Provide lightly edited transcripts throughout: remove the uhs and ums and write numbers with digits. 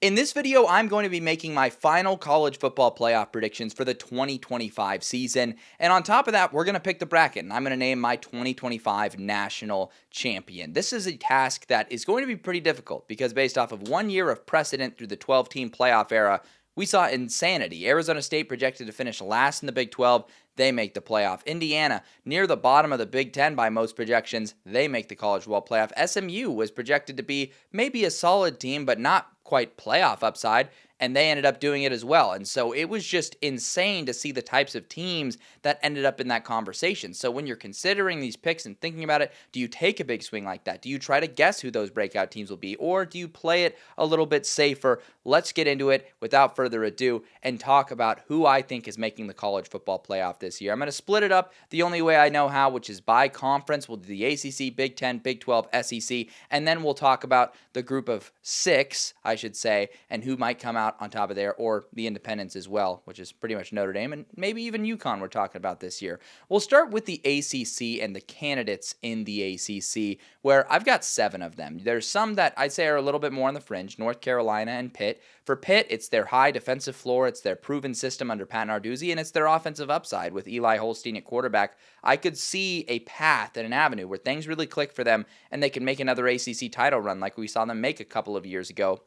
In this video, I'm going to be making my final college football playoff predictions for the 2025 season. And on top of that, we're going to pick the bracket, and I'm going to name my 2025 national champion. This is a task that is going to be pretty difficult because based off of 1 year of precedent through the 12-team playoff era, we saw insanity. Arizona State projected to finish last in the Big 12. They make the playoff. Indiana, near the bottom of the Big 10 by most projections, they make the college football playoff. SMU was projected to be maybe a solid team, but not quite playoff upside, and they ended up doing it as well. And so it was just insane to see the types of teams that ended up in that conversation. So when you're considering these picks and thinking about it, do you take a big swing like that? Do you try to guess who those breakout teams will be, or do you play it a little bit safer? Let's get into it without further ado and talk about who I think is making the college football playoff this year. I'm going to split it up the only way I know how, which is by conference. We'll do the ACC, Big 10, Big 12, SEC, and then we'll talk about the group of six, I should say, and who might come out on top of there, or the independents as well, which is pretty much Notre Dame, and maybe even UConn we're talking about this year. We'll start with the ACC and the candidates in the ACC, where I've got 7 of them. There's some that I'd say are a little bit more on the fringe, North Carolina and Pitt. For Pitt, it's their high defensive floor, it's their proven system under Pat Narduzzi, and it's their offensive upside with Eli Holstein at quarterback. I could see a path and an avenue where things really click for them, and they can make another ACC title run like we saw them make a couple of years ago.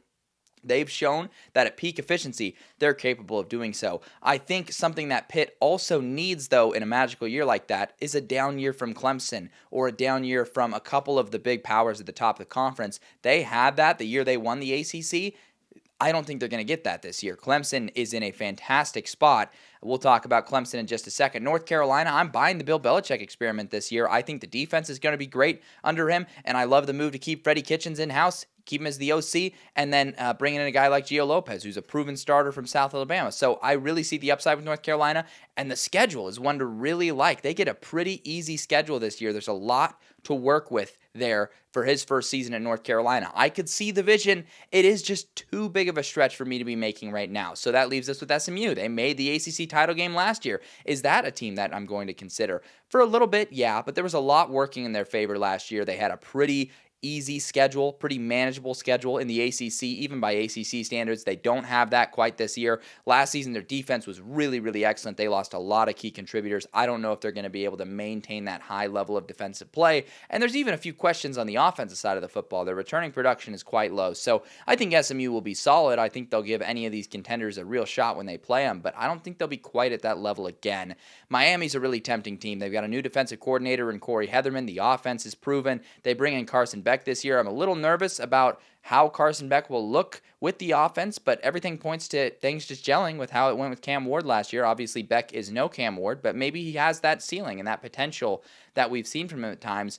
They've shown that at peak efficiency, they're capable of doing so. I think something that Pitt also needs, though, in a magical year like that, is a down year from Clemson or a down year from a couple of the big powers at the top of the conference. They had that the year they won the ACC. I don't think they're going to get that this year. Clemson is in a fantastic spot. We'll talk about Clemson in just a second. North Carolina, I'm buying the Bill Belichick experiment this year. I think the defense is going to be great under him, and I love the move to keep Freddie Kitchens in-house, keep him as the OC, and then bring in a guy like Gio Lopez, who's a proven starter from South Alabama. So I really see the upside with North Carolina, and the schedule is one to really like. They get a pretty easy schedule this year. There's a lot to work with there for his first season at North Carolina. I could see the vision. It is just too big of a stretch for me to be making right now. So that leaves us with SMU. They made the ACC title game last year. Is that a team that I'm going to consider? For a little bit, yeah, but there was a lot working in their favor last year. They had a pretty easy schedule, pretty manageable schedule in the ACC, even by ACC standards. They don't have that quite this year. Last season, their defense was really, really excellent. They lost a lot of key contributors. I don't know if they're going to be able to maintain that high level of defensive play. And there's even a few questions on the offensive side of the football. Their returning production is quite low. So I think SMU will be solid. I think they'll give any of these contenders a real shot when they play them, but I don't think they'll be quite at that level again. Miami's a really tempting team. They've got a new defensive coordinator in Corey Heatherman. The offense is proven. They bring in Carson Beck this year. I'm a little nervous about how Carson Beck will look with the offense, but everything points to things just gelling with how it went with Cam Ward last year. Obviously, Beck is no Cam Ward, but maybe he has that ceiling and that potential that we've seen from him at times.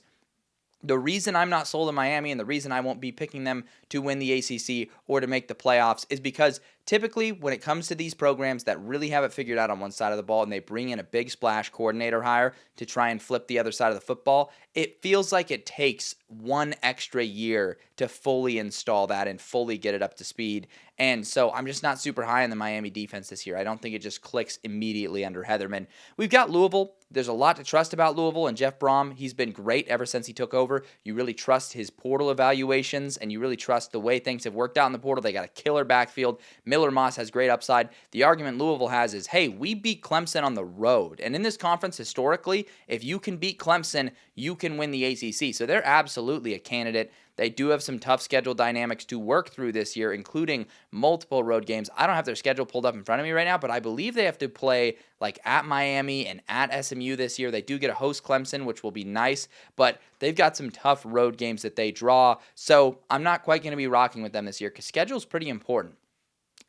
The reason I'm not sold on Miami and the reason I won't be picking them to win the ACC or to make the playoffs is because typically when it comes to these programs that really have it figured out on one side of the ball and they bring in a big splash coordinator hire to try and flip the other side of the football, it feels like it takes one extra year to fully install that and fully get it up to speed. And so I'm just not super high on the Miami defense this year. I don't think it just clicks immediately under Heatherman. We've got Louisville. There's a lot to trust about Louisville and Jeff Brom. He's been great ever since he took over. You really trust his portal evaluations and you really trust the way things have worked out in the portal. They got a killer backfield. Miller Moss has great upside. The argument Louisville has is, hey, we beat Clemson on the road. And in this conference, historically, if you can beat Clemson, you can win the ACC. So they're absolutely a candidate. They do have some tough schedule dynamics to work through this year, including multiple road games. I don't have their schedule pulled up in front of me right now, but I believe they have to play like at Miami and at SMU this year. They do get a host Clemson, which will be nice, but they've got some tough road games that they draw. So I'm not quite going to be rocking with them this year because schedule is pretty important.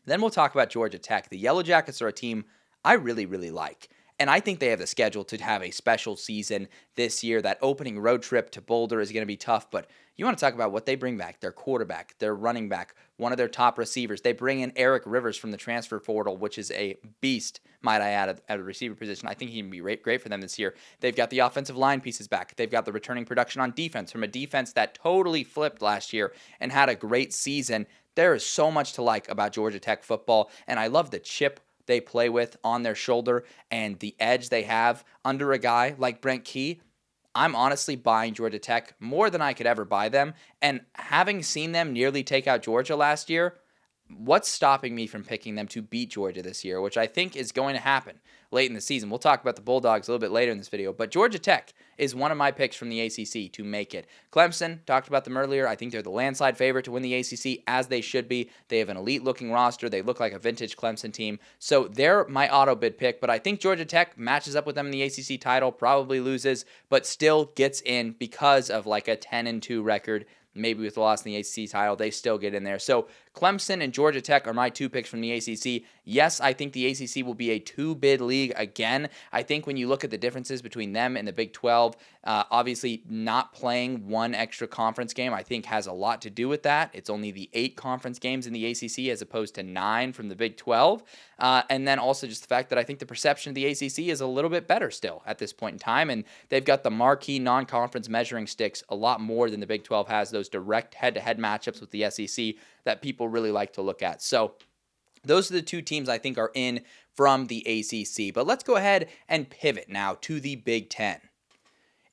Then we'll talk about Georgia Tech. The Yellow Jackets are a team I really, really like. And I think they have the schedule to have a special season this year. That opening road trip to Boulder is going to be tough, but you want to talk about what they bring back. Their quarterback, their running back, one of their top receivers. They bring in Eric Rivers from the transfer portal, which is a beast, might I add, at a receiver position. I think he can be great for them this year. They've got the offensive line pieces back. They've got the returning production on defense from a defense that totally flipped last year and had a great season. There is so much to like about Georgia Tech football, and I love the chip they play with on their shoulder and the edge they have under a guy like Brent Key. I'm honestly buying Georgia Tech more than I could ever buy them. And having seen them nearly take out Georgia last year, what's stopping me from picking them to beat Georgia this year, which I think is going to happen late in the season. We'll talk about the Bulldogs a little bit later in this video, but Georgia Tech is one of my picks from the ACC to make it. Clemson, talked about them earlier. I think they're the landslide favorite to win the ACC, as they should be. They have an elite-looking roster. They look like a vintage Clemson team. So they're my auto bid pick, but I think Georgia Tech matches up with them in the ACC title, probably loses, but still gets in because of like a 10-2 record. Maybe with the loss in the ACC title, they still get in there. So Clemson and Georgia Tech are my two picks from the ACC. Yes, I think the ACC will be a two-bid league again. I think when you look at the differences between them and the Big 12, obviously not playing one extra conference game, I think has a lot to do with that. It's only the 8 conference games in the ACC as opposed to 9 from the Big 12. And then also just the fact that I think the perception of the ACC is a little bit better still at this point in time. And they've got the marquee non-conference measuring sticks a lot more than the Big 12 has, those direct head-to-head matchups with the SEC that people really like to look at. So those are the two teams I think are in from the ACC. But let's go ahead and pivot now to the Big Ten.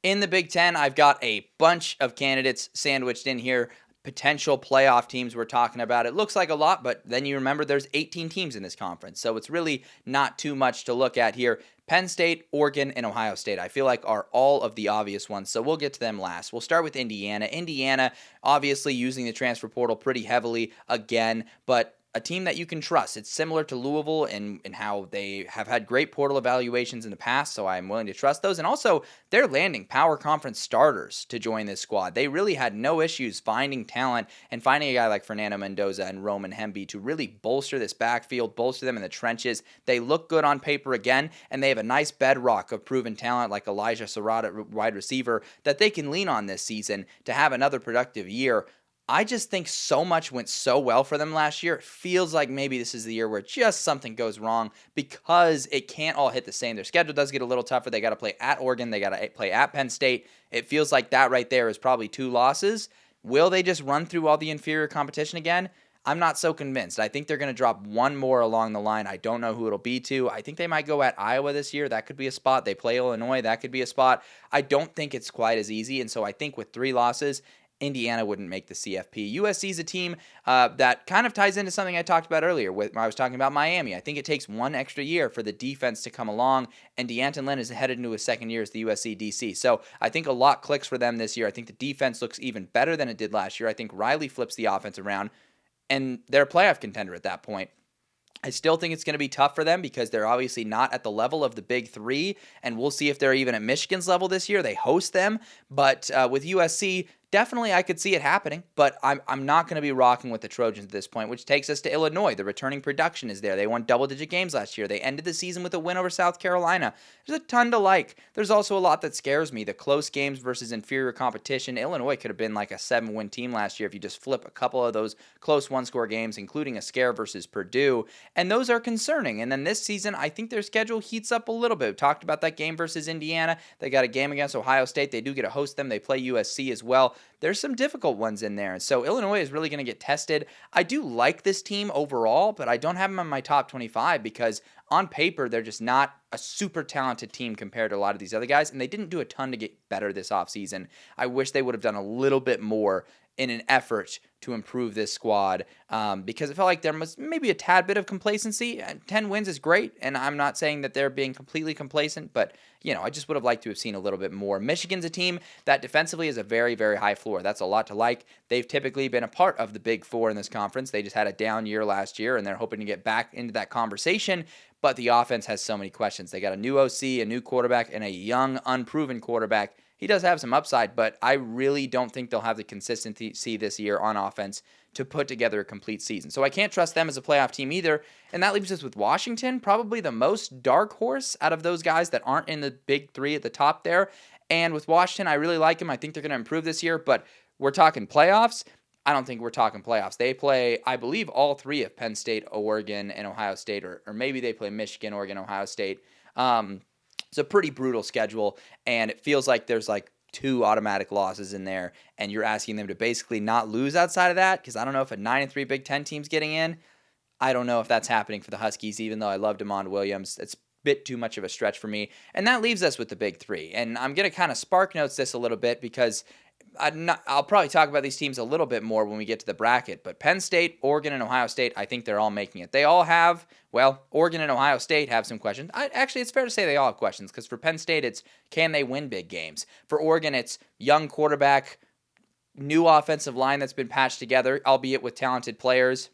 In the Big Ten, I've got a bunch of candidates sandwiched in here. Potential playoff teams we're talking about. It looks like a lot, but then you remember there's 18 teams in this conference, so it's really not too much to look at here. Penn State, Oregon, and Ohio State, I feel like are all of the obvious ones, so we'll get to them last. We'll start with Indiana. Indiana, obviously using the transfer portal pretty heavily again, but a team that you can trust. It's similar to Louisville in how they have had great portal evaluations in the past, so I'm willing to trust those. And also, they're landing power conference starters to join this squad. They really had no issues finding talent and finding a guy like Fernando Mendoza and Roman Hemby to really bolster this backfield, bolster them in the trenches. They look good on paper again, and they have a nice bedrock of proven talent like Elijah Surratt at wide receiver that they can lean on this season to have another productive year. I just think so much went so well for them last year. It feels like maybe this is the year where just something goes wrong because it can't all hit the same. Their schedule does get a little tougher. They got to play at Oregon. They got to play at Penn State. It feels like that right there is probably 2 losses. Will they just run through all the inferior competition again? I'm not so convinced. I think they're going to drop one more along the line. I don't know who it'll be to. I think they might go at Iowa this year. That could be a spot. They play Illinois. That could be a spot. I don't think it's quite as easy. And so I think with 3 losses, Indiana wouldn't make the CFP. USC is a team that kind of ties into something I talked about earlier when I was talking about Miami. I think it takes one extra year for the defense to come along, and D'Anton Lynn is headed into his second year as the USC DC. So I think a lot clicks for them this year. I think the defense looks even better than it did last year. I think Riley flips the offense around, and they're a playoff contender at that point. I still think it's going to be tough for them because they're obviously not at the level of the Big 3, and we'll see if they're even at Michigan's level this year. They host them, but with USC, definitely I could see it happening, but I'm not going to be rocking with the Trojans at this point, which takes us to Illinois. The returning production is there. They won double-digit games last year. They ended the season with a win over South Carolina. There's a ton to like. There's also a lot that scares me. The close games versus inferior competition. Illinois could have been like a 7-win team last year if you just flip a couple of those close one-score games, including a scare versus Purdue, and those are concerning. And then this season, I think their schedule heats up a little bit. We talked about that game versus Indiana. They got a game against Ohio State. They do get to host them. They play USC as well. There's some difficult ones in there. And so Illinois is really going to get tested. I do like this team overall, but I don't have them in my top 25 because on paper, they're just not a super talented team compared to a lot of these other guys. And they didn't do a ton to get better this offseason. I wish they would have done a little bit more in an effort to improve this squad because it felt like there was maybe a tad bit of complacency. 10 wins is great, and I'm not saying that they're being completely complacent, but, I just would have liked to have seen a little bit more. Michigan's a team that defensively is a very, very high floor. That's a lot to like. They've typically been a part of the Big 4 in this conference. They just had a down year last year, and they're hoping to get back into that conversation, but the offense has so many questions. They got a new OC, a new quarterback, and a young, unproven quarterback. He does have some upside, but I really don't think they'll have the consistency this year on offense to put together a complete season. So I can't trust them as a playoff team either. And that leaves us with Washington, probably the most dark horse out of those guys that aren't in the Big 3 at the top there. And with Washington, I really like them. I think they're going to improve this year, but we're talking playoffs. I don't think we're talking playoffs. They play, I believe, all 3 of Penn State, Oregon, and Ohio State, or maybe they play Michigan, Oregon, Ohio State. It's a pretty brutal schedule, and it feels like there's like 2 automatic losses in there, and you're asking them to basically not lose outside of that, because I don't know if a 9-3 Big Ten team's getting in. I don't know if that's happening for the Huskies, even though I love DeMond Williams. It's a bit too much of a stretch for me, and that leaves us with the Big 3, and I'm going to kind of spark notes this a little bit because I'll probably talk about these teams a little bit more when we get to the bracket, but Penn State, Oregon, and Ohio State, I think they're all making it. They all have, well, Oregon and Ohio State have some questions. Actually, it's fair to say they all have questions, because for Penn State, it's can they win big games? For Oregon, it's young quarterback, new offensive line that's been patched together, albeit with talented players.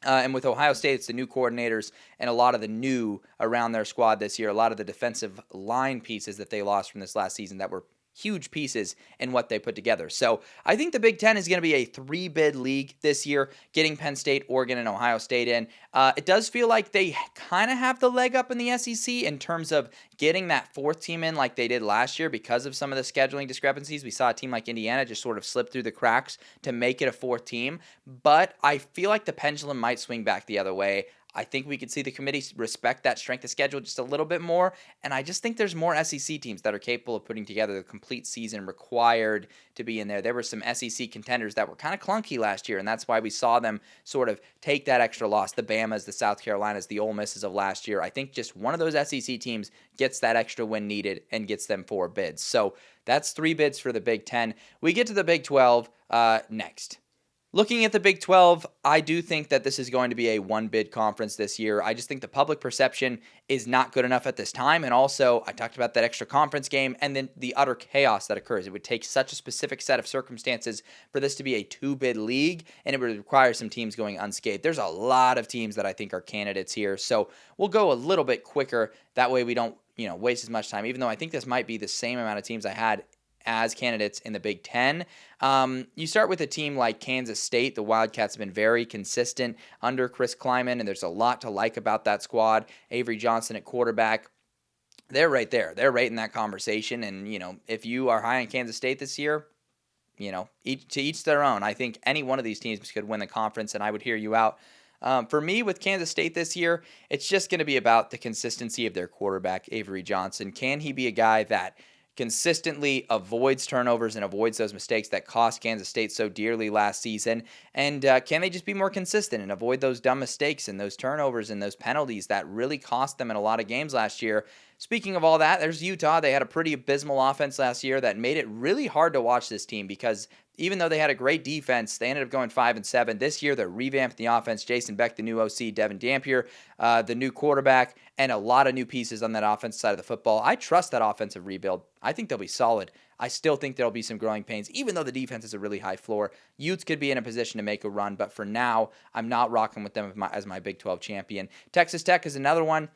And with Ohio State, it's the new coordinators and a lot of the new around their squad this year, a lot of the defensive line pieces that they lost from this last season that were huge pieces in what they put together. So I think the Big Ten is going to be a 3-bid league this year, getting Penn State, Oregon, and Ohio State in. It does feel like they kind of have the leg up in the SEC in terms of getting that 4th team in like they did last year because of some of the scheduling discrepancies. We saw a team like Indiana just sort of slip through the cracks to make it a 4th team, but I feel like the pendulum might swing back the other way. I think we could see the committee respect that strength of schedule just a little bit more, and I just think there's more SEC teams that are capable of putting together the complete season required to be in there. There were some SEC contenders that were kind of clunky last year, and that's why we saw them sort of take that extra loss. The Bamas, the South Carolinas, the Ole Misses of last year. I think just one of those SEC teams gets that extra win needed and gets them 4 bids. So that's 3 bids for the Big Ten. We get to the Big 12 next. Looking at the Big 12, I do think that this is going to be a 1-bid conference this year. I just think the public perception is not good enough at this time. And also, I talked about that extra conference game and then the utter chaos that occurs. It would take such a specific set of circumstances for this to be a 2-bid league, and it would require some teams going unscathed. There's a lot of teams that I think are candidates here. So we'll go a little bit quicker. That way we don't, waste as much time, even though I think this might be the same amount of teams I had as candidates in the Big Ten. You start with a team like Kansas State. The Wildcats have been very consistent under Chris Kleiman, and there's a lot to like about that squad. Avery Johnson at quarterback. They're right there. They're right in that conversation. And, if you are high on Kansas State this year, each their own. I think any one of these teams could win the conference, and I would hear you out. For me, with Kansas State this year, it's just going to be about the consistency of their quarterback, Avery Johnson. Can he be a guy that consistently avoids turnovers and avoids those mistakes that cost Kansas State so dearly last season? And can they just be more consistent and avoid those dumb mistakes and those turnovers and those penalties that really cost them in a lot of games last year? Speaking of all that, there's Utah. They had a pretty abysmal offense last year that made it really hard to watch this team because even though they had a great defense, they ended up going 5-7. This year, they're revamping the offense. Jason Beck, the new OC, Devin Dampier, the new quarterback, and a lot of new pieces on that offensive side of the football. I trust that offensive rebuild. I think they'll be solid. I still think there'll be some growing pains, even though the defense is a really high floor. Utes could be in a position to make a run, but for now, I'm not rocking with them as my Big 12 champion. Texas Tech is another one.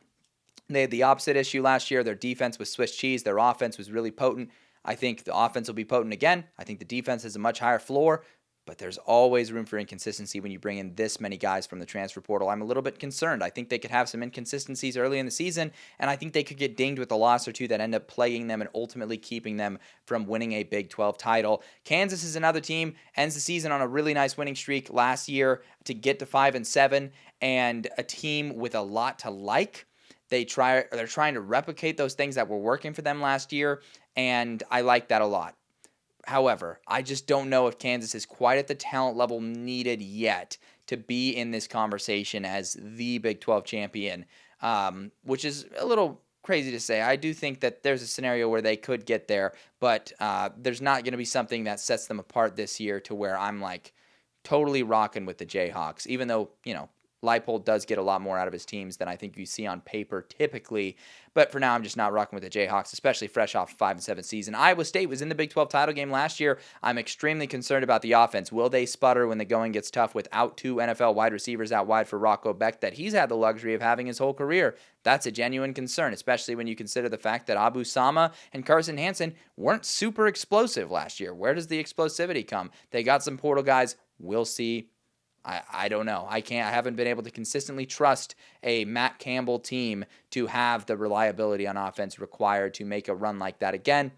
They had the opposite issue last year. Their defense was Swiss cheese. Their offense was really potent. I think the offense will be potent again. I think the defense has a much higher floor, but there's always room for inconsistency when you bring in this many guys from the transfer portal. I'm a little bit concerned. I think they could have some inconsistencies early in the season, and I think they could get dinged with a loss or two that end up plaguing them and ultimately keeping them from winning a Big 12 title. Kansas is another team, ends the season on a really nice winning streak last year to get to 5-7, and a team with a lot to like. They're trying to replicate those things that were working for them last year, and I like that a lot. However, I just don't know if Kansas is quite at the talent level needed yet to be in this conversation as the Big 12 champion, which is a little crazy to say. I do think that there's a scenario where they could get there, but there's not going to be something that sets them apart this year to where I'm like totally rocking with the Jayhawks, even though, Leipold does get a lot more out of his teams than I think you see on paper typically. But for now, I'm just not rocking with the Jayhawks, especially fresh off a 5-7 season. Iowa State was in the Big 12 title game last year. I'm extremely concerned about the offense. Will they sputter when the going gets tough without 2 NFL wide receivers out wide for Rocco Beck that he's had the luxury of having his whole career? That's a genuine concern, especially when you consider the fact that Abu Sama and Carson Hansen weren't super explosive last year. Where does the explosivity come? They got some portal guys. We'll see. I don't know. I haven't been able to consistently trust a Matt Campbell team to have the reliability on offense required to make a run like that again.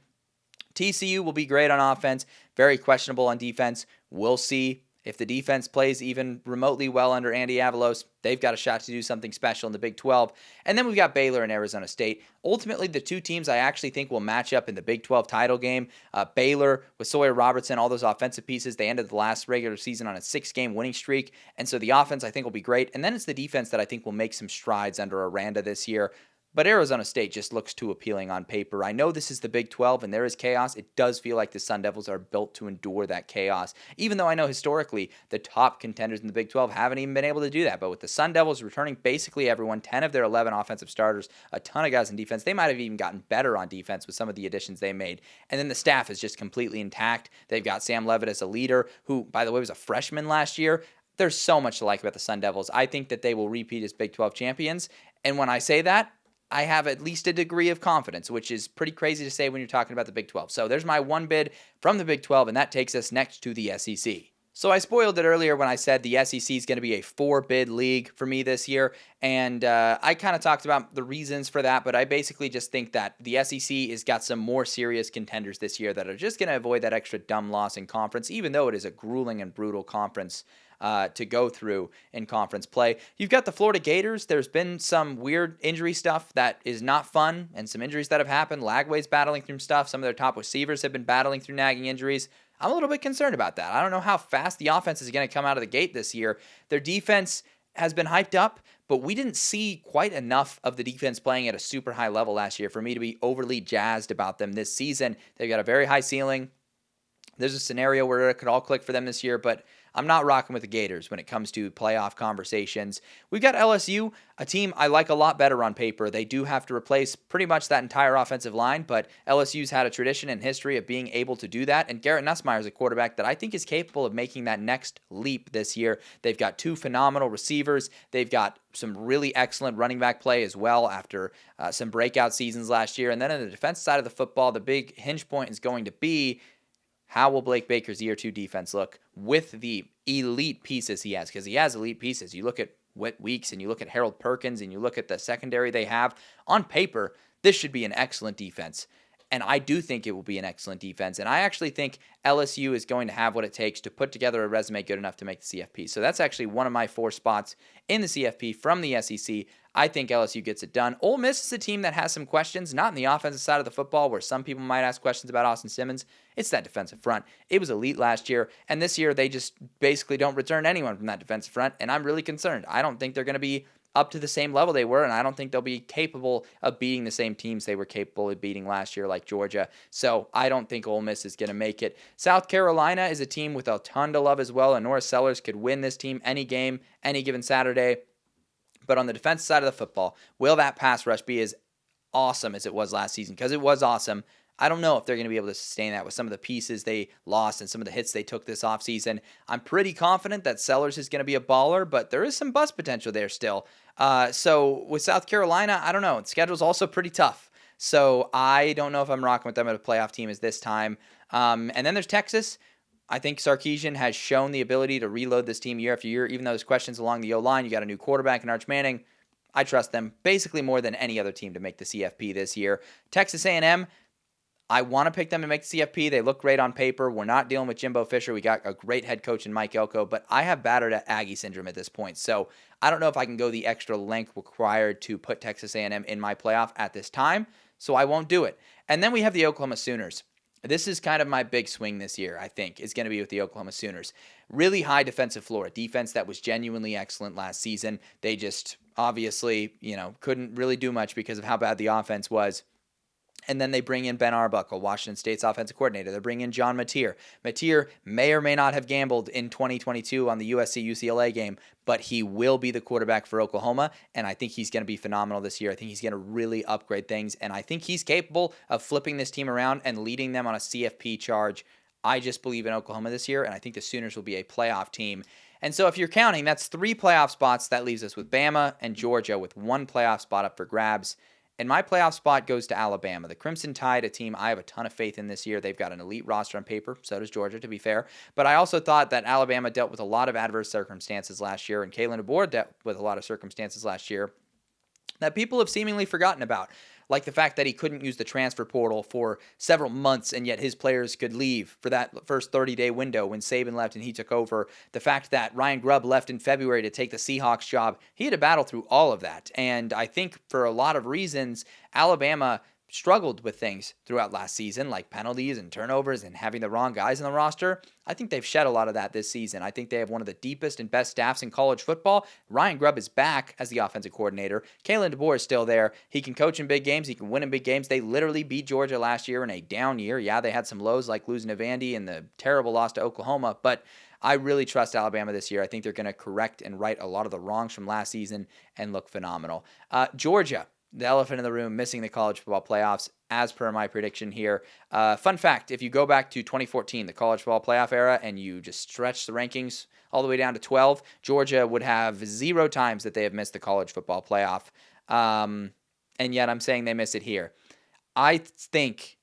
TCU will be great on offense, very questionable on defense. We'll see. If the defense plays even remotely well under Andy Avalos, they've got a shot to do something special in the Big 12. And then we've got Baylor and Arizona State. Ultimately, the two teams I actually think will match up in the Big 12 title game. Baylor with Sawyer Robertson, all those offensive pieces, they ended the last regular season on a 6-game winning streak. And so the offense I think will be great. And then it's the defense that I think will make some strides under Aranda this year. But Arizona State just looks too appealing on paper. I know this is the Big 12 and there is chaos. It does feel like the Sun Devils are built to endure that chaos, even though I know historically the top contenders in the Big 12 haven't even been able to do that. But with the Sun Devils returning basically everyone, 10 of their 11 offensive starters, a ton of guys in defense, they might have even gotten better on defense with some of the additions they made. And then the staff is just completely intact. They've got Sam Levitt as a leader, who, by the way, was a freshman last year. There's so much to like about the Sun Devils. I think that they will repeat as Big 12 champions. And when I say that, I have at least a degree of confidence, which is pretty crazy to say when you're talking about the Big 12. So there's my one bid from the Big 12, and that takes us next to the SEC. So I spoiled it earlier when I said the SEC is going to be a 4-bid league for me this year, and I kind of talked about the reasons for that, but I basically just think that the SEC has got some more serious contenders this year that are just going to avoid that extra dumb loss in conference, even though it is a grueling and brutal conference to go through in conference play. You've got the Florida Gators. There's been some weird injury stuff that is not fun, and some injuries that have happened. Lagway's battling through stuff. Some of their top receivers have been battling through nagging injuries. I'm a little bit concerned about that. I don't know how fast the offense is going to come out of the gate this year. Their defense has been hyped up, but we didn't see quite enough of the defense playing at a super high level last year for me to be overly jazzed about them this season. They've got a very high ceiling. There's a scenario where it could all click for them this year, but I'm not rocking with the Gators when it comes to playoff conversations. We've got LSU, a team I like a lot better on paper. They do have to replace pretty much that entire offensive line, but LSU's had a tradition and history of being able to do that, and Garrett Nussmeier is a quarterback that I think is capable of making that next leap this year. They've got two phenomenal receivers. They've got some really excellent running back play as well after some breakout seasons last year. And then on the defense side of the football, the big hinge point is going to be, how will Blake Baker's year 2 defense look with the elite pieces he has? Because he has elite pieces. You look at Whit Weeks and you look at Harold Perkins and you look at the secondary they have. On paper, this should be an excellent defense. And I do think it will be an excellent defense. And I actually think LSU is going to have what it takes to put together a resume good enough to make the CFP. So that's actually one of my 4 spots in the CFP from the SEC. I think LSU gets it done. Ole Miss is a team that has some questions, not in the offensive side of the football where some people might ask questions about Austin Simmons. It's that defensive front. It was elite last year, and this year they just basically don't return anyone from that defensive front, and I'm really concerned. I don't think they're going to be up to the same level they were, and I don't think they'll be capable of beating the same teams they were capable of beating last year like Georgia. So I don't think Ole Miss is going to make it. South Carolina is a team with a ton to love as well, and Norris Sellers could win this team any game, any given Saturday. But on the defensive side of the football, will that pass rush be as awesome as it was last season? Because it was awesome. I don't know if they're going to be able to sustain that with some of the pieces they lost and some of the hits they took this offseason. I'm pretty confident that Sellers is going to be a baller, but there is some bust potential there still. So with South Carolina, I don't know. The schedule's also pretty tough. So I don't know if I'm rocking with them at a playoff team as this time. And then there's Texas. I think Sarkisian has shown the ability to reload this team year after year, even though there's questions along the O-line. You got a new quarterback in Arch Manning. I trust them basically more than any other team to make the CFP this year. Texas A&M, I want to pick them to make the CFP. They look great on paper. We're not dealing with Jimbo Fisher. We got a great head coach in Mike Elko, but I have battered at Aggie syndrome at this point. So I don't know if I can go the extra length required to put Texas A&M in my playoff at this time, so I won't do it. And then we have the Oklahoma Sooners. This is kind of my big swing this year, I think, is going to be with the Oklahoma Sooners. Really high defensive floor, defense that was genuinely excellent last season. They just obviously, couldn't really do much because of how bad the offense was. And then they bring in Ben Arbuckle, Washington State's offensive coordinator. They bring in John Mateer. Mateer may or may not have gambled in 2022 on the USC-UCLA game, but he will be the quarterback for Oklahoma, and I think he's going to be phenomenal this year. I think he's going to really upgrade things, and I think he's capable of flipping this team around and leading them on a CFP charge. I just believe in Oklahoma this year, and I think the Sooners will be a playoff team. And so if you're counting, that's 3 playoff spots. That leaves us with Bama and Georgia with 1 playoff spot up for grabs. And my playoff spot goes to Alabama. The Crimson Tide, a team I have a ton of faith in this year. They've got an elite roster on paper. So does Georgia, to be fair. But I also thought that Alabama dealt with a lot of adverse circumstances last year, and Kalen DeBoer dealt with a lot of circumstances last year that people have seemingly forgotten about, like the fact that he couldn't use the transfer portal for several months, and yet his players could leave for that first 30-day window when Saban left and he took over. The fact that Ryan Grubb left in February to take the Seahawks job, he had to battle through all of that. And I think for a lot of reasons, Alabama struggled with things throughout last season, like penalties and turnovers and having the wrong guys in the roster. I think they've shed a lot of that this season. I think they have one of the deepest and best staffs in college football. Ryan Grubb is back as the offensive coordinator. Kalen DeBoer is still there. He can coach in big games. He can win in big games. They literally beat Georgia last year in a down year. Yeah, they had some lows like losing to Vandy and the terrible loss to Oklahoma, but I really trust Alabama this year. I think they're going to correct and right a lot of the wrongs from last season and look phenomenal. Georgia, the elephant in the room, missing the college football playoffs, as per my prediction here. Fun fact, if you go back to 2014, the college football playoff era, and you just stretch the rankings all the way down to 12, Georgia would have 0 times that they have missed the college football playoff. And yet I'm saying they miss it here. I think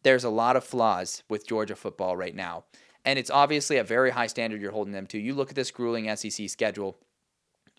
there's a lot of flaws with Georgia football right now. And it's obviously a very high standard you're holding them to. You look at this grueling SEC schedule.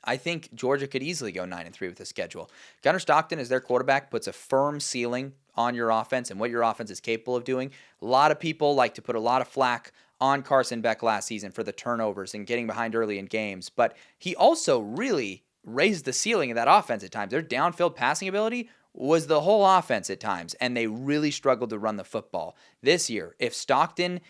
I think Georgia could easily go 9-3 with the schedule. Gunnar Stockton, as their quarterback, puts a firm ceiling on your offense and what your offense is capable of doing. A lot of people like to put a lot of flack on Carson Beck last season for the turnovers and getting behind early in games, but he also really raised the ceiling of that offense at times. Their downfield passing ability was the whole offense at times, and they really struggled to run the football. This year, if Stockton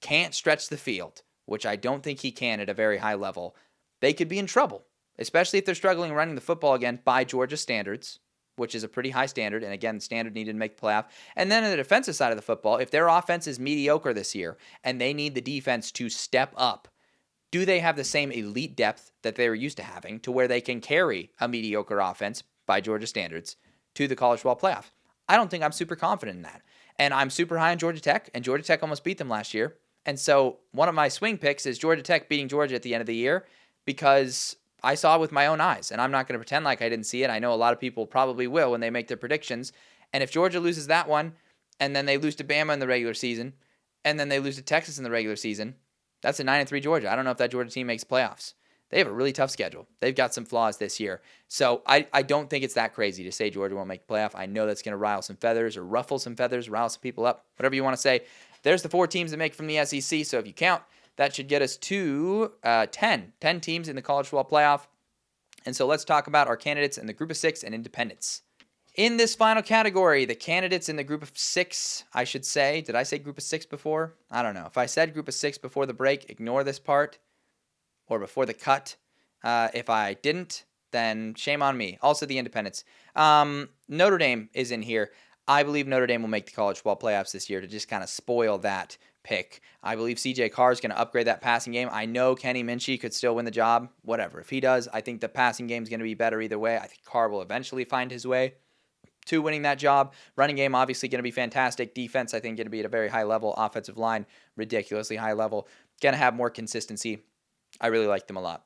can't stretch the field, which I don't think he can at a very high level, they could be in trouble, especially if they're struggling running the football again by Georgia standards, which is a pretty high standard. And again, standard needed to make the playoff. And then on the defensive side of the football, if their offense is mediocre this year and they need the defense to step up, do they have the same elite depth that they were used to having to where they can carry a mediocre offense by Georgia standards to the college football playoff? I don't think I'm super confident in that. And I'm super high on Georgia Tech, and Georgia Tech almost beat them last year. And so one of my swing picks is Georgia Tech beating Georgia at the end of the year because I saw it with my own eyes, and I'm not going to pretend like I didn't see it. I know a lot of people probably will when they make their predictions. And if Georgia loses that one, and then they lose to Bama in the regular season, and then they lose to Texas in the regular season, that's a 9-3 Georgia. I don't know if that Georgia team makes playoffs. They have a really tough schedule. They've got some flaws this year. So I don't think it's that crazy to say Georgia won't make the playoff. I know that's going to rile some feathers or ruffle some feathers, rile some people up, whatever you want to say. There's the 4 teams that make from the SEC. So if you count, that should get us to 10 teams in the college football playoff. And so let's talk about our candidates in the group of 6 and independents. In this final category, the candidates in the group of 6, I should say. Did I say group of 6 before? I don't know. If I said group of 6 before the break, ignore this part. Or before the cut. If I didn't, then shame on me. Also the independents. Notre Dame is in here. I believe Notre Dame will make the college football playoffs this year to just kind of spoil that pick. I believe CJ Carr is going to upgrade that passing game. I know Kenny Minchie could still win the job. Whatever. If he does, I think the passing game is going to be better either way. I think Carr will eventually find his way to winning that job. Running game obviously going to be fantastic. Defense, I think, going to be at a very high level. Offensive line, ridiculously high level. Going to have more consistency. I really like them a lot.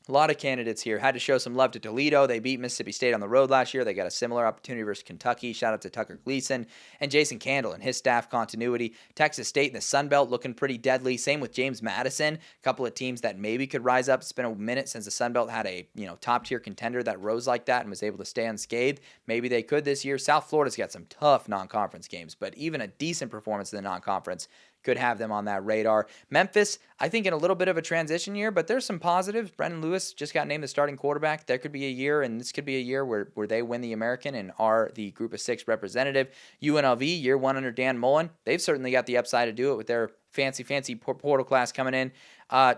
A lot of candidates here. Had to show some love to Toledo. They beat Mississippi State on the road last year. They got a similar opportunity versus Kentucky. Shout out to Tucker Gleason and Jason Candle and his staff continuity. Texas State in the Sun Belt looking pretty deadly. Same with James Madison. A couple of teams that maybe could rise up. It's been a minute since the Sun Belt had a top-tier contender that rose like that and was able to stay unscathed. Maybe they could this year. South Florida's got some tough non-conference games, but even a decent performance in the non-conference could have them on that radar. Memphis, I think in a little bit of a transition year, but there's some positives. Brendan Lewis just got named the starting quarterback. There could be a year, and this could be a year where they win the American and are the group of 6 representative. UNLV, year 1 under Dan Mullen. They've certainly got the upside to do it with their fancy portal class coming in.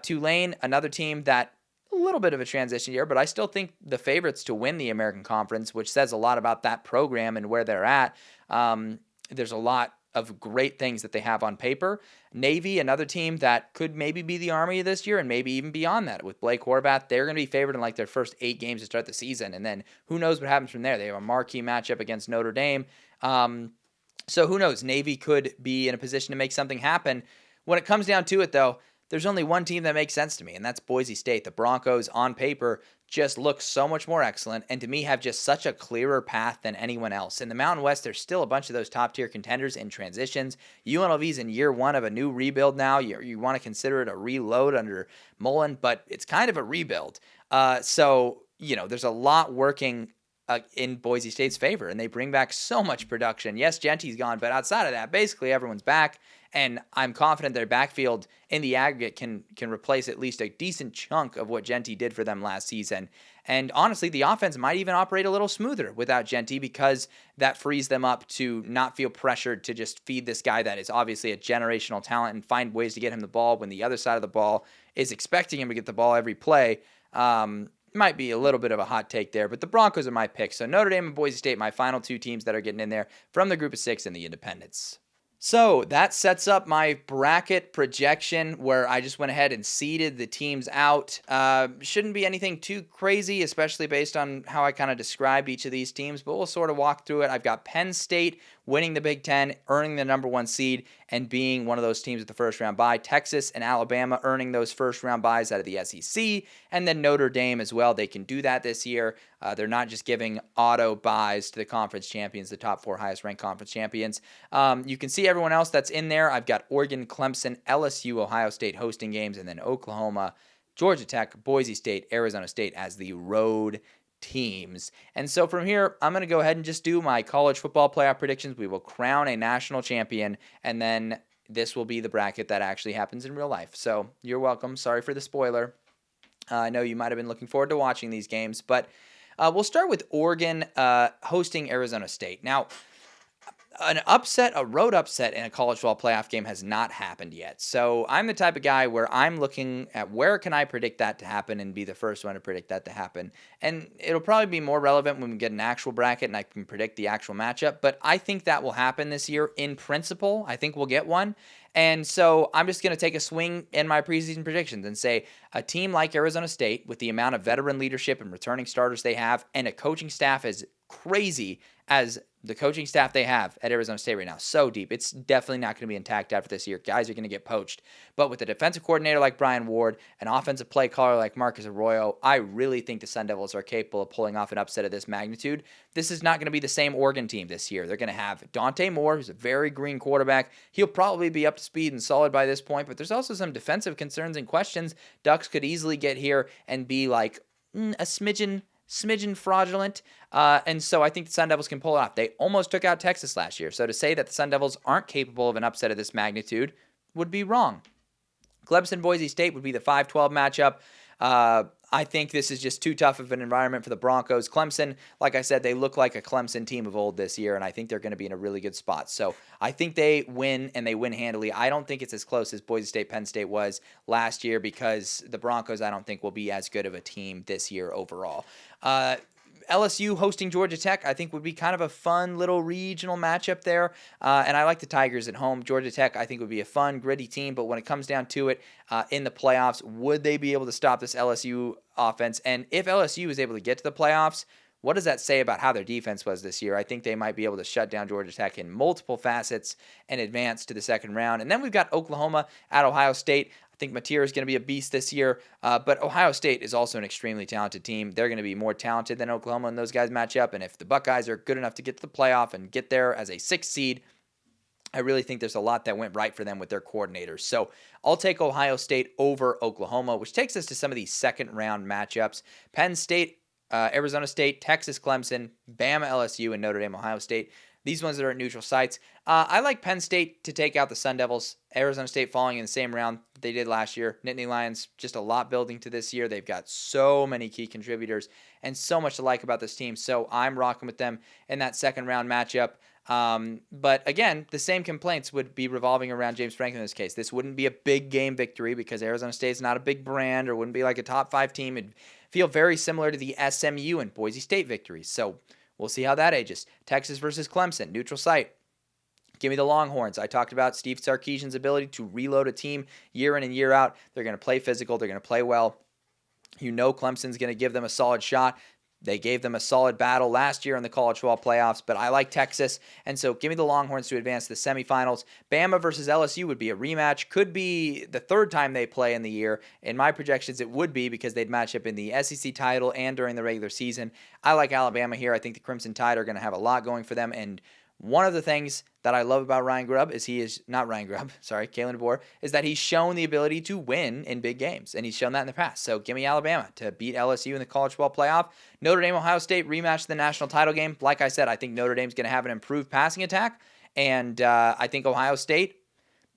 Tulane, another team that a little bit of a transition year, but I still think the favorites to win the American Conference, which says a lot about that program and where they're at. There's a lot of great things that they have on paper. Navy, another team that could maybe be the Army this year and maybe even beyond that. With Blake Horvath, they're going to be favored in like their first 8 games to start the season. And then who knows what happens from there. They have a marquee matchup against Notre Dame. So who knows? Navy could be in a position to make something happen. When it comes down to it, though, there's only one team that makes sense to me, and that's Boise State. The Broncos, on paper, just look so much more excellent, and to me have just such a clearer path than anyone else. In the Mountain West, there's still a bunch of those top-tier contenders in transitions. UNLV's in year 1 of a new rebuild now. You want to consider it a reload under Mullen, but it's kind of a rebuild. So there's a lot working in Boise State's favor, and they bring back so much production. Yes, Gentie's gone, but outside of that, basically everyone's back, And I'm confident their backfield in the aggregate can replace at least a decent chunk of what Genty did for them last season. And honestly, the offense might even operate a little smoother without Genty because that frees them up to not feel pressured to just feed this guy that is obviously a generational talent and find ways to get him the ball when the other side of the ball is expecting him to get the ball every play. Might be a little bit of a hot take there, but the Broncos are my pick. So Notre Dame and Boise State, my final two teams that are getting in there from the group of 6 and the Independents. So that sets up my bracket projection where I just went ahead and seeded the teams out. Shouldn't be anything too crazy, especially based on how I kind of described each of these teams, but we'll sort of walk through it. I've got Penn State winning the Big Ten, earning the number 1 seed, and being one of those teams with the first round bye. Texas and Alabama earning those first round byes out of the SEC, and then Notre Dame as well. They can do that this year. They're not just giving auto byes to the conference champions, the top 4 highest ranked conference champions. You can see everyone else that's in there. I've got Oregon, Clemson, LSU, Ohio State hosting games, and then Oklahoma, Georgia Tech, Boise State, Arizona State as the road teams. And so from here, I'm going to go ahead and just do my college football playoff predictions. We will crown a national champion, and then this will be the bracket that actually happens in real life. So you're welcome. Sorry for the spoiler. I know you might have been looking forward to watching these games, but we'll start with Oregon hosting Arizona State. Now, a road upset in a college football playoff game has not happened yet. So I'm the type of guy where I'm looking at where can I predict that to happen and be the first one to predict that to happen. And it'll probably be more relevant when we get an actual bracket and I can predict the actual matchup. But I think that will happen this year in principle. I think we'll get one. And so I'm just going to take a swing in my preseason predictions and say a team like Arizona State, with the amount of veteran leadership and returning starters they have, and a coaching staff as crazy as the coaching staff they have at Arizona State right now, so deep. It's definitely not going to be intact after this year. Guys are going to get poached. But with a defensive coordinator like Brian Ward, an offensive play caller like Marcus Arroyo, I really think the Sun Devils are capable of pulling off an upset of this magnitude. This is not going to be the same Oregon team this year. They're going to have Dante Moore, who's a very green quarterback. He'll probably be up to speed and solid by this point, but there's also some defensive concerns and questions. Ducks could easily get here and be like a smidgen fraudulent. And so I think the Sun Devils can pull it off. They almost took out Texas last year. So to say that the Sun Devils aren't capable of an upset of this magnitude would be wrong. Clemson-Boise State would be the 5-12 matchup. I think this is just too tough of an environment for the Broncos. Clemson, like I said, they look like a Clemson team of old this year, and I think they're going to be in a really good spot. So I think they win, and they win handily. I don't think it's as close as Boise State, Penn State was last year because the Broncos, I don't think, will be as good of a team this year overall. LSU hosting Georgia Tech, I think, would be kind of a fun little regional matchup there. And I like the Tigers at home. Georgia Tech, I think, would be a fun, gritty team. But when it comes down to it, in the playoffs, would they be able to stop this LSU offense? And if LSU is able to get to the playoffs, what does that say about how their defense was this year? I think they might be able to shut down Georgia Tech in multiple facets and advance to the second round. And then we've got Oklahoma at Ohio State. I think Mateer is going to be a beast this year, but Ohio State is also an extremely talented team. They're going to be more talented than Oklahoma, and those guys match up. And if the Buckeyes are good enough to get to the playoff and get there as a 6th seed, I really think there's a lot that went right for them with their coordinators. So I'll take Ohio State over Oklahoma, which takes us to some of these second-round matchups. Penn State, Arizona State, Texas, Clemson, Bama, LSU, and Notre Dame, Ohio State. These ones that are at neutral sites. I like Penn State to take out the Sun Devils. Arizona State falling in the same round that they did last year. Nittany Lions, just a lot building to this year. They've got so many key contributors and so much to like about this team. So I'm rocking with them in that second round matchup. But again, the same complaints would be revolving around James Franklin in this case. This wouldn't be a big game victory because Arizona State's not a big brand or wouldn't be like a top 5 team. It'd feel very similar to the SMU and Boise State victories. So we'll see how that ages. Texas versus Clemson, neutral site. Give me the Longhorns. I talked about Steve Sarkisian's ability to reload a team year in and year out. They're going to play physical. They're going to play well. You know Clemson's going to give them a solid shot. They gave them a solid battle last year in the college football playoffs, but I like Texas, and so give me the Longhorns to advance to the semifinals. Bama versus LSU would be a rematch. Could be the third time they play in the year. In my projections, it would be because they'd match up in the SEC title and during the regular season. I like Alabama here. I think the Crimson Tide are going to have a lot going for them, and one of the things that I love about Kalen DeBoer, is that he's shown the ability to win in big games, and he's shown that in the past. So give me Alabama to beat LSU in the college football playoff. Notre Dame, Ohio State rematch the national title game. Like I said, I think Notre Dame's going to have an improved passing attack, and I think Ohio State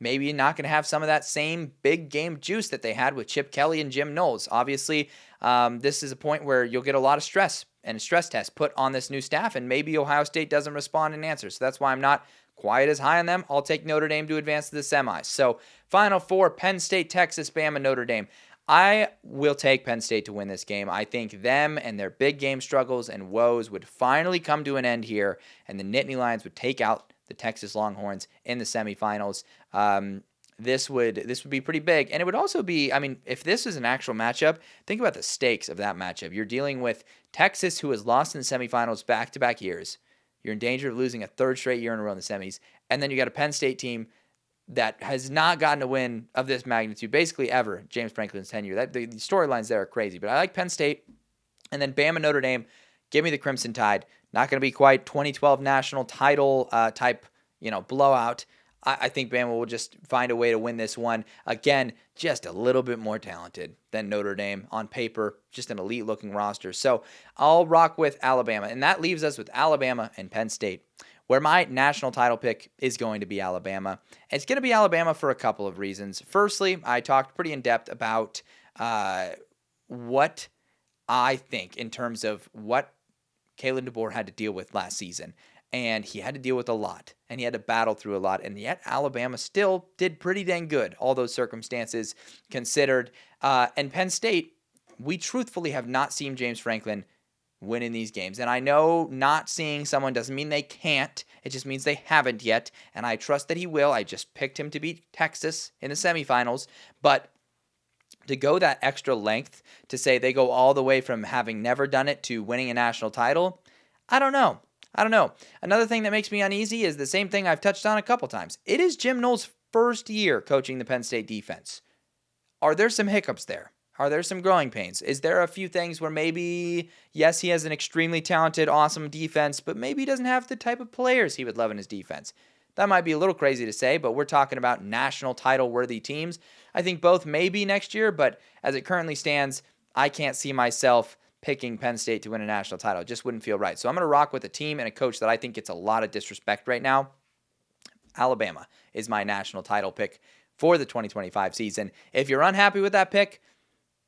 maybe not going to have some of that same big game juice that they had with Chip Kelly and Jim Knowles. Obviously, this is a point where you'll get a lot of stress and a stress test put on this new staff, and maybe Ohio State doesn't respond and answer. So that's why I'm not quite as high on them. I'll take Notre Dame to advance to the semis. So Final Four, Penn State, Texas, Bama, Notre Dame. I will take Penn State to win this game. I think them and their big game struggles and woes would finally come to an end here, and the Nittany Lions would take out the Texas Longhorns in the semifinals. This would be pretty big, and it would also be, I mean, if this is an actual matchup, think about the stakes of that matchup. You're dealing with Texas, who has lost in the semifinals back-to-back years. You're in danger of losing a third straight year in a row in the semis, and then you got a Penn State team that has not gotten a win of this magnitude basically ever, James Franklin's tenure. The storylines there are crazy, but I like Penn State. And then Bama, Notre Dame, give me the Crimson Tide. Not going to be quite 2012 national title type, blowout. I think Bama will just find a way to win this one. Again, just a little bit more talented than Notre Dame on paper, just an elite-looking roster. So I'll rock with Alabama, and that leaves us with Alabama and Penn State, where my national title pick is going to be Alabama. And it's going to be Alabama for a couple of reasons. Firstly, I talked pretty in depth about what I think in terms of what Kalen DeBoer had to deal with last season. And he had to deal with a lot, and he had to battle through a lot, and yet Alabama still did pretty dang good, all those circumstances considered. And Penn State, we truthfully have not seen James Franklin win in these games. And I know not seeing someone doesn't mean they can't. It just means they haven't yet, and I trust that he will. I just picked him to beat Texas in the semifinals, but to go that extra length, to say they go all the way from having never done it to winning a national title, I don't know. Another thing that makes me uneasy is the same thing I've touched on a couple times. It is Jim Knowles' first year coaching the Penn State defense. Are there some hiccups there? Are there some growing pains? Is there a few things where maybe, yes, he has an extremely talented, awesome defense, but maybe he doesn't have the type of players he would love in his defense? That might be a little crazy to say, but we're talking about national title-worthy teams. I think both may be next year, but as it currently stands, I can't see myself picking Penn State to win a national title. It just wouldn't feel right. So I'm going to rock with a team and a coach that I think gets a lot of disrespect right now. Alabama is my national title pick for the 2025 season. If you're unhappy with that pick,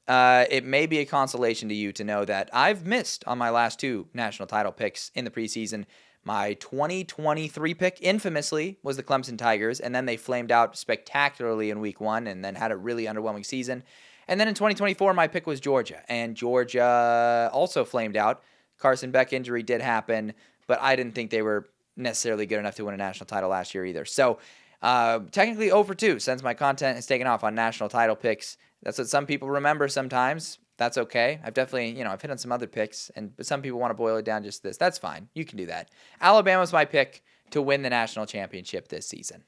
it may be a consolation to you to know that I've missed on my last two national title picks in the preseason. My 2023 pick, infamously, was the Clemson Tigers, and then they flamed out spectacularly in week one and then had a really underwhelming season. And then in 2024, my pick was Georgia, and Georgia also flamed out. Carson Beck injury did happen, but I didn't think they were necessarily good enough to win a national title last year either. So technically 0 for 2 since my content has taken off on national title picks. That's what some people remember sometimes. That's okay. I've definitely, I've hit on some other picks, but some people want to boil it down just this. That's fine. You can do that. Alabama's my pick to win the national championship this season.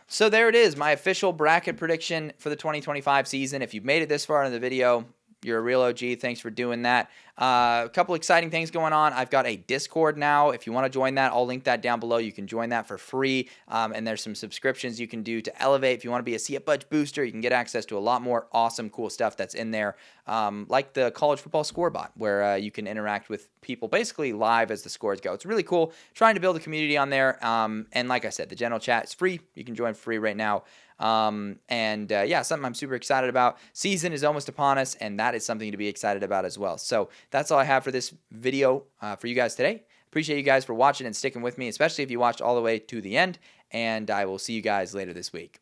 So there it is, my official bracket prediction for the 2025 season. If you've made it this far in the video, you're a real OG. Thanks for doing that. A couple exciting things going on. I've got a Discord now. If you want to join that, I'll link that down below. You can join that for free. And there's some subscriptions you can do to elevate. If you want to be a See It Budge booster, you can get access to a lot more awesome, cool stuff that's in there. Like the college football score bot, where you can interact with people basically live as the scores go. It's really cool. Trying to build a community on there. And like I said, the general chat is free. You can join for free right now. Something I'm super excited about. Season is almost upon us, and that is something to be excited about as well. So that's all I have for this video for you guys today. Appreciate you guys for watching and sticking with me, especially if you watched all the way to the end, and I will see you guys later this week.